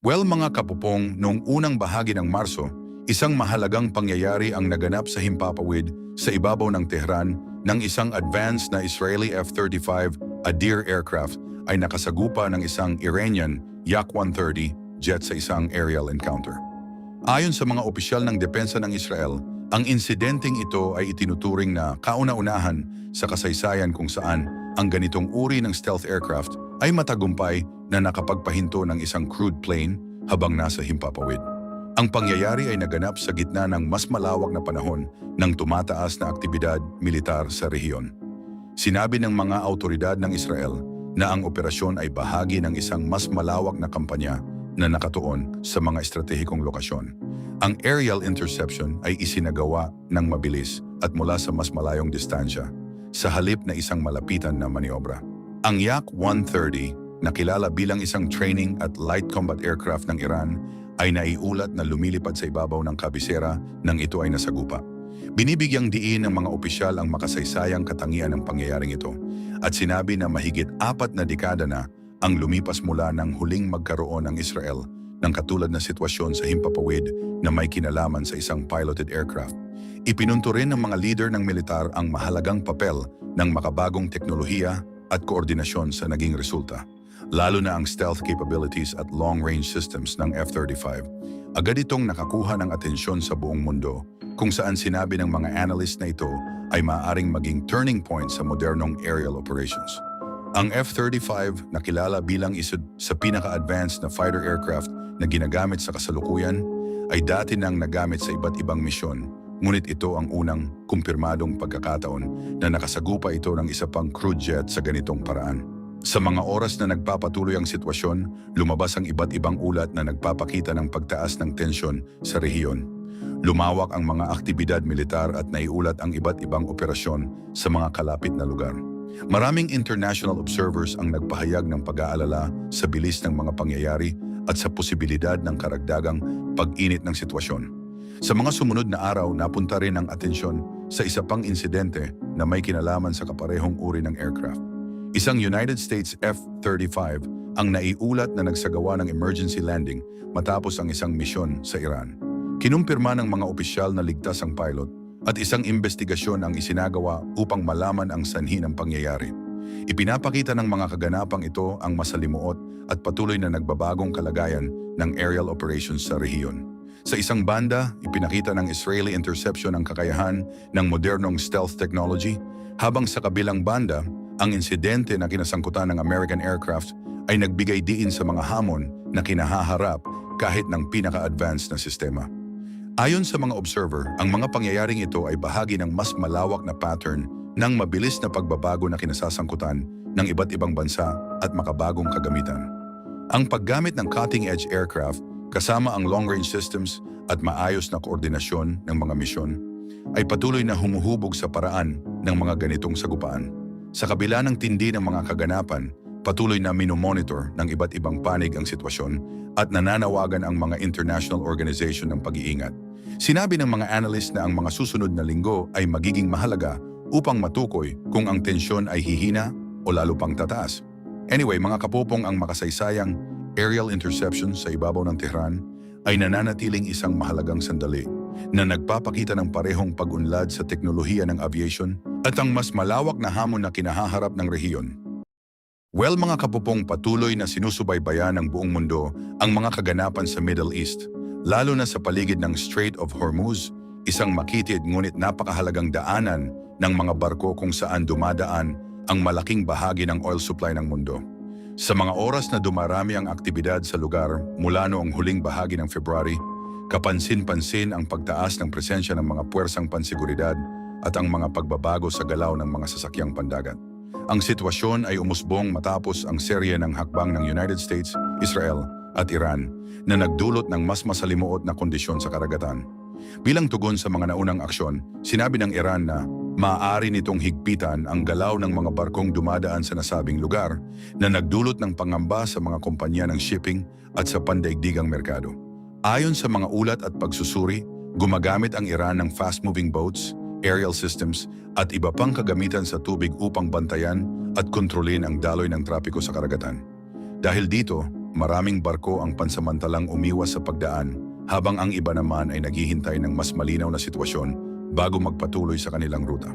Well mga kapupong, noong unang bahagi ng Marso, isang mahalagang pangyayari ang naganap sa himpapawid sa ibabaw ng Tehran ng isang advanced na Israeli F-35 Adir aircraft ay nakasagupa ng isang Iranian Yak-130 jet sa isang aerial encounter. Ayon sa mga opisyal ng depensa ng Israel, ang insidenteng ito ay itinuturing na kauna-unahan sa kasaysayan kung saan ang ganitong uri ng stealth aircraft ay matagumpay na nakapagpahinto ng isang crewed plane habang nasa himpapawid. Ang pangyayari ay naganap sa gitna ng mas malawak na panahon ng tumataas na aktibidad militar sa rehiyon. Sinabi ng mga autoridad ng Israel na ang operasyon ay bahagi ng isang mas malawak na kampanya na nakatuon sa mga estratehikong lokasyon. Ang aerial interception ay isinagawa ng mabilis at mula sa mas malayong distansya, sa halip na isang malapitan na maniobra. Ang Yak-130, na kilala bilang isang training at light combat aircraft ng Iran, ay naiulat na lumilipad sa ibabaw ng kabisera nang ito ay nasagupa. Binibigyang diin ng mga opisyal ang makasaysayang katangian ng pangyayaring ito at sinabi na mahigit 4 na dekada na ang lumipas mula ng huling magkaroon ng Israel ng katulad na sitwasyon sa himpapawid na may kinalaman sa isang piloted aircraft. Ipinunto rin ng mga leader ng militar ang mahalagang papel ng makabagong teknolohiya at koordinasyon sa naging resulta, lalo na ang stealth capabilities at long-range systems ng F-35. Agad itong nakakuha ng atensyon sa buong mundo, kung saan sinabi ng mga analyst na ito ay maaaring maging turning point sa modernong aerial operations. Ang F-35 na kilala bilang isa sa pinaka-advanced na fighter aircraft na ginagamit sa kasalukuyan ay dati nang nagamit sa iba't ibang misyon, ngunit ito ang unang kumpirmadong pagkakataon na nakasagupa ito ng isa pang crew jet sa ganitong paraan. Sa mga oras na nagpapatuloy ang sitwasyon, lumabas ang iba't ibang ulat na nagpapakita ng pagtaas ng tensyon sa rehiyon. Lumawak ang mga aktibidad militar at naiulat ang iba't ibang operasyon sa mga kalapit na lugar. Maraming international observers ang nagpahayag ng pag-aalala sa bilis ng mga pangyayari at sa posibilidad ng karagdagang pag-init ng sitwasyon. Sa mga sumunod na araw, napunta rin ang atensyon sa isa pang insidente na may kinalaman sa kaparehong uri ng aircraft. Isang United States F-35 ang naiulat na nagsagawa ng emergency landing matapos ang isang misyon sa Iran. Kinumpirma ng mga opisyal na ligtas ang pilot at isang investigasyon ang isinagawa upang malaman ang sanhi ng pangyayari. Ipinapakita ng mga kaganapang ito ang masalimuot at patuloy na nagbabagong kalagayan ng aerial operations sa rehiyon. Sa isang banda, ipinakita ng Israeli interception ang kakayahan ng modernong stealth technology, habang sa kabilang banda, ang insidente na kinasangkutan ng American aircraft ay nagbigay diin sa mga hamon na kinahaharap kahit ng pinaka-advanced na sistema. Ayon sa mga observer, ang mga pangyayaring ito ay bahagi ng mas malawak na pattern ng mabilis na pagbabago na kinasasangkutan ng iba't ibang bansa at makabagong kagamitan. Ang paggamit ng cutting-edge aircraft kasama ang long-range systems at maayos na koordinasyon ng mga misyon ay patuloy na humuhubog sa paraan ng mga ganitong sagupaan. Sa kabila ng tindi ng mga kaganapan, patuloy na minomonitor ng iba't ibang panig ang sitwasyon at nananawagan ang mga international organization ng pag-iingat. Sinabi ng mga analyst na ang mga susunod na linggo ay magiging mahalaga upang matukoy kung ang tensyon ay hihina o lalo pang tataas. Anyway, mga kapupong, ang makasaysayang aerial interception sa ibabaw ng Tehran ay nananatiling isang mahalagang sandali na nagpapakita ng parehong pag-unlad sa teknolohiya ng aviation at ang mas malawak na hamon na kinahaharap ng rehiyon. Well mga kapupong, patuloy na sinusubaybayan ng buong mundo ang mga kaganapan sa Middle East, lalo na sa paligid ng Strait of Hormuz, isang makitid ngunit napakahalagang daanan ng mga barko kung saan dumadaan ang malaking bahagi ng oil supply ng mundo. Sa mga oras na dumarami ang aktibidad sa lugar mula noong huling bahagi ng February, kapansin-pansin ang pagtaas ng presensya ng mga puwersang pansiguridad at ang mga pagbabago sa galaw ng mga sasakyang pandagat. Ang sitwasyon ay umusbong matapos ang serye ng hakbang ng United States, Israel at Iran na nagdulot ng mas masalimuot na kondisyon sa karagatan. Bilang tugon sa mga naunang aksyon, sinabi ng Iran na maaari nitong higpitan ang galaw ng mga barkong dumadaan sa nasabing lugar na nagdulot ng pangamba sa mga kumpanya ng shipping at sa pandaigdigang merkado. Ayon sa mga ulat at pagsusuri, gumagamit ang Iran ng fast-moving boats, aerial systems at iba pang kagamitan sa tubig upang bantayan at kontrolin ang daloy ng trapiko sa karagatan. Dahil dito, maraming barko ang pansamantalang umiwas sa pagdaan habang ang iba naman ay naghihintay ng mas malinaw na sitwasyon bago magpatuloy sa kanilang ruta.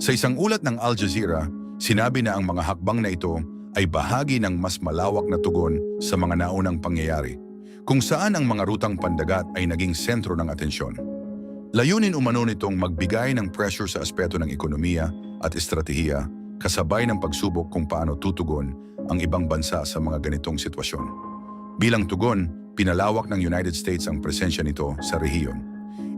Sa isang ulat ng Al Jazeera, sinabi na ang mga hakbang na ito ay bahagi ng mas malawak na tugon sa mga naunang pangyayari, kung saan ang mga rutang pandagat ay naging sentro ng atensyon. Layunin umano nitong magbigay ng pressure sa aspeto ng ekonomiya at estratehiya kasabay ng pagsubok kung paano tutugon ang ibang bansa sa mga ganitong sitwasyon. Bilang tugon, pinalawak ng United States ang presensya nito sa rehiyon.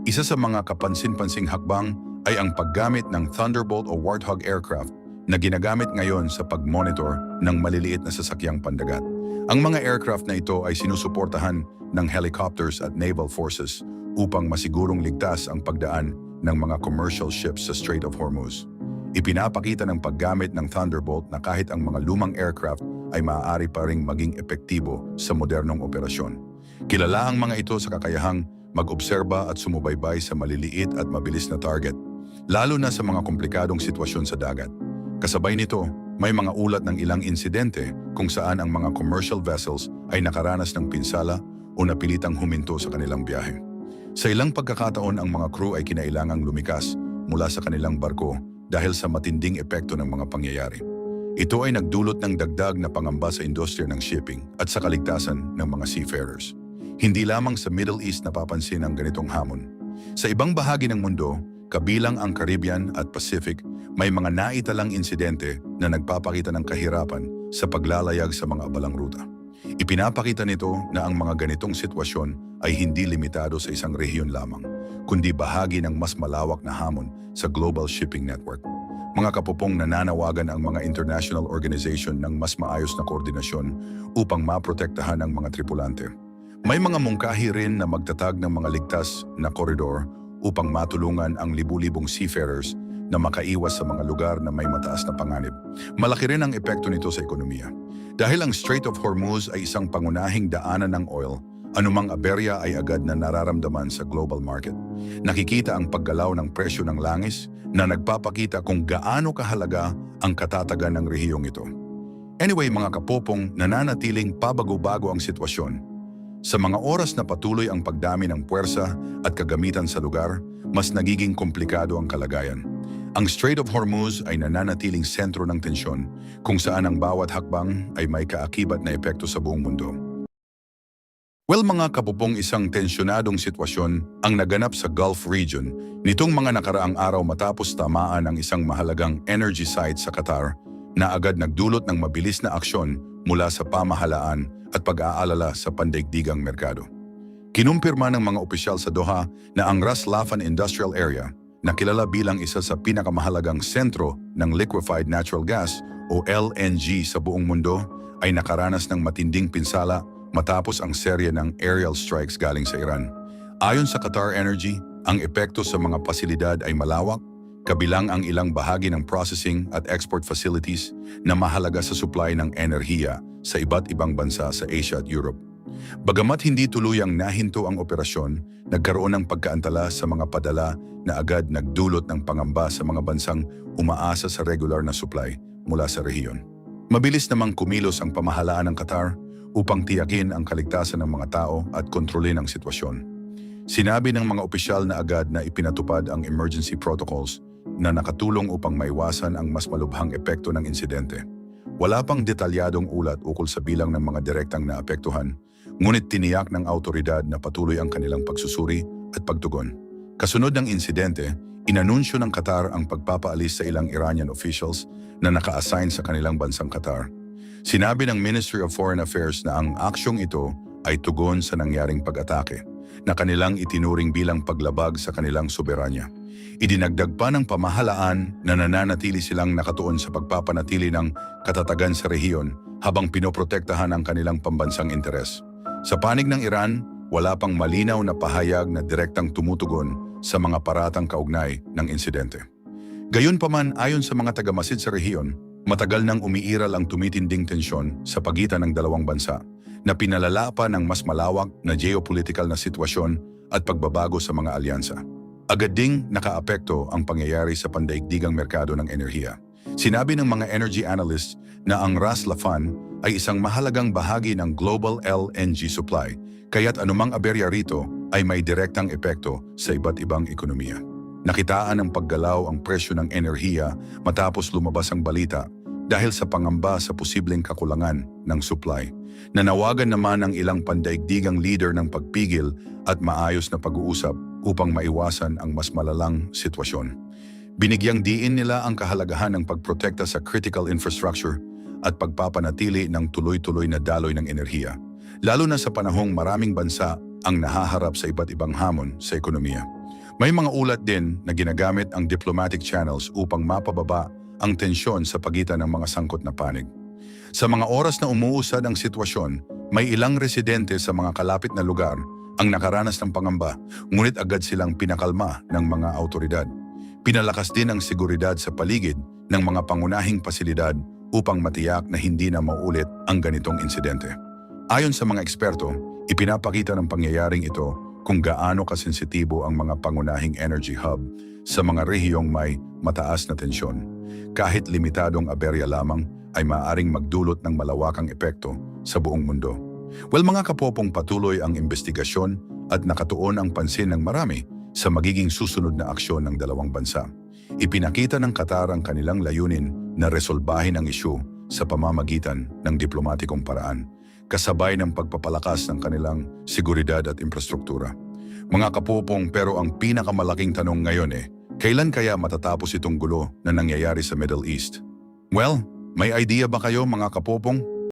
Isa sa mga kapansin-pansing hakbang ay ang paggamit ng Thunderbolt o Warthog aircraft na ginagamit ngayon sa pag-monitor ng maliliit na sasakyang pandagat. Ang mga aircraft na ito ay sinusuportahan ng helicopters at naval forces upang masigurong ligtas ang pagdaan ng mga commercial ships sa Strait of Hormuz. Ipinapakita ng paggamit ng Thunderbolt na kahit ang mga lumang aircraft ay maaari pa ring maging epektibo sa modernong operasyon. Kilala ang mga ito sa kakayahang mag-obserba at sumubaybay sa maliliit at mabilis na target, lalo na sa mga komplikadong sitwasyon sa dagat. Kasabay nito, may mga ulat ng ilang insidente kung saan ang mga commercial vessels ay nakaranas ng pinsala o napilitang huminto sa kanilang biyahe. Sa ilang pagkakataon, ang mga crew ay kinailangang lumikas mula sa kanilang barko dahil sa matinding epekto ng mga pangyayari. Ito ay nagdulot ng dagdag na pangamba sa industriya ng shipping at sa kaligtasan ng mga seafarers. Hindi lamang sa Middle East napapansin ang ganitong hamon. Sa ibang bahagi ng mundo, kabilang ang Caribbean at Pacific, may mga naitalang insidente na nagpapakita ng kahirapan sa paglalayag sa mga abalang ruta. Ipinapakita nito na ang mga ganitong sitwasyon ay hindi limitado sa isang rehiyon lamang, kundi bahagi ng mas malawak na hamon sa global shipping network. Mga kapupong nananawagan ang mga international organization ng mas maayos na koordinasyon upang maprotektahan ang mga tripulante. May mga mungkahi rin na magtatag ng mga ligtas na koridor upang matulungan ang libu-libong seafarers na makaiwas sa mga lugar na may mataas na panganib. Malaki rin ang epekto nito sa ekonomiya. Dahil ang Strait of Hormuz ay isang pangunahing daanan ng oil, anumang aberya ay agad na nararamdaman sa global market. Nakikita ang paggalaw ng presyo ng langis na nagpapakita kung gaano kahalaga ang katatagan ng rehiyong ito. Anyway mga kapopong, nananatiling pabago-bago ang sitwasyon. Sa mga oras na patuloy ang pagdami ng puwersa at kagamitan sa lugar, mas nagiging komplikado ang kalagayan. Ang Strait of Hormuz ay nananatiling sentro ng tensyon kung saan ang bawat hakbang ay may kaakibat na epekto sa buong mundo. Well mga kapupong, isang tensyonadong sitwasyon ang naganap sa Gulf region nitong mga nakaraang araw matapos tamaan ang isang mahalagang energy site sa Qatar na agad nagdulot ng mabilis na aksyon mula sa pamahalaan at pag-aalala sa pandaigdigang merkado. Kinumpirma ng mga opisyal sa Doha na ang Ras Laffan Industrial Area, na kilala bilang isa sa pinakamahalagang sentro ng liquefied natural gas o LNG sa buong mundo, ay nakaranas ng matinding pinsala matapos ang serye ng aerial strikes galing sa Iran. Ayon sa Qatar Energy, ang epekto sa mga pasilidad ay malawak, kabilang ang ilang bahagi ng processing at export facilities na mahalaga sa supply ng enerhiya sa iba't ibang bansa sa Asia at Europe. Bagamat hindi tuluyang nahinto ang operasyon, nagkaroon ng pagkaantala sa mga padala na agad nagdulot ng pangamba sa mga bansang umaasa sa regular na supply mula sa rehiyon. Mabilis namang kumilos ang pamahalaan ng Qatar upang tiyakin ang kaligtasan ng mga tao at kontrolin ang sitwasyon. Sinabi ng mga opisyal na agad na ipinatupad ang emergency protocols na nakatulong upang maiwasan ang mas malubhang epekto ng insidente. Wala pang detalyadong ulat ukol sa bilang ng mga direktang naapektuhan, ngunit tiniyak ng autoridad na patuloy ang kanilang pagsusuri at pagtugon. Kasunod ng insidente, inanunsyo ng Qatar ang pagpapaalis sa ilang Iranian officials na naka-assign sa kanilang bansang Qatar. Sinabi ng Ministry of Foreign Affairs na ang aksyong ito ay tugon sa nangyaring pag-atake na kanilang itinuring bilang paglabag sa kanilang soberanya. Idinagdag pa ng pamahalaan na nananatili silang nakatuon sa pagpapanatili ng katatagan sa rehiyon habang pinoprotektahan ang kanilang pambansang interes. Sa panig ng Iran, wala pang malinaw na pahayag na direktang tumutugon sa mga paratang kaugnay ng insidente. Gayunpaman, ayon sa mga tagamasid sa rehiyon, matagal nang umiiral ang tumitinding tensyon sa pagitan ng dalawang bansa na pinalala pa ng mas malawak na geopolitical na sitwasyon at pagbabago sa mga alyansa. Agad ding nakaapekto ang pangyayari sa pandaigdigang merkado ng enerhiya. Sinabi ng mga energy analysts na ang Ras Laffan ay isang mahalagang bahagi ng global LNG supply, kaya't anumang aberya rito ay may direktang epekto sa iba't ibang ekonomiya. Nakitaan ng paggalaw ang presyo ng enerhiya matapos lumabas ang balita dahil sa pangamba sa posibleng kakulangan ng supply. Nanawagan naman ang ilang pandaigdigang leader ng pagpigil at maayos na pag-uusap upang maiwasan ang mas malalang sitwasyon. Binigyang diin nila ang kahalagahan ng pagprotekta sa critical infrastructure at pagpapanatili ng tuloy-tuloy na daloy ng enerhiya, lalo na sa panahong maraming bansa ang nahaharap sa iba't ibang hamon sa ekonomiya. May mga ulat din na ginagamit ang diplomatic channels upang mapababa ang tensyon sa pagitan ng mga sangkot na panig. Sa mga oras na umuusad ang sitwasyon, may ilang residente sa mga kalapit na lugar ang nakaranas ng pangamba, ngunit agad silang pinakalma ng mga autoridad. Pinalakas din ang seguridad sa paligid ng mga pangunahing pasilidad upang matiyak na hindi na maulit ang ganitong insidente. Ayon sa mga eksperto, ipinapakita ng pangyayaring ito kung gaano kasensitibo ang mga pangunahing energy hub sa mga rehiyong may mataas na tensyon. Kahit limitadong aberya lamang ay maaaring magdulot ng malawakang epekto sa buong mundo. Well, mga kapopong, patuloy ang investigasyon at nakatuon ang pansin ng marami sa magiging susunod na aksyon ng dalawang bansa. Ipinakita ng Qatar ang kanilang layunin na resolbahin ang isyu sa pamamagitan ng diplomatikong paraan, kasabay ng pagpapalakas ng kanilang seguridad at infrastruktura. Mga kapopong, pero ang pinakamalaking tanong ngayon kailan kaya matatapos itong gulo na nangyayari sa Middle East? Well, may idea ba kayo mga kapopong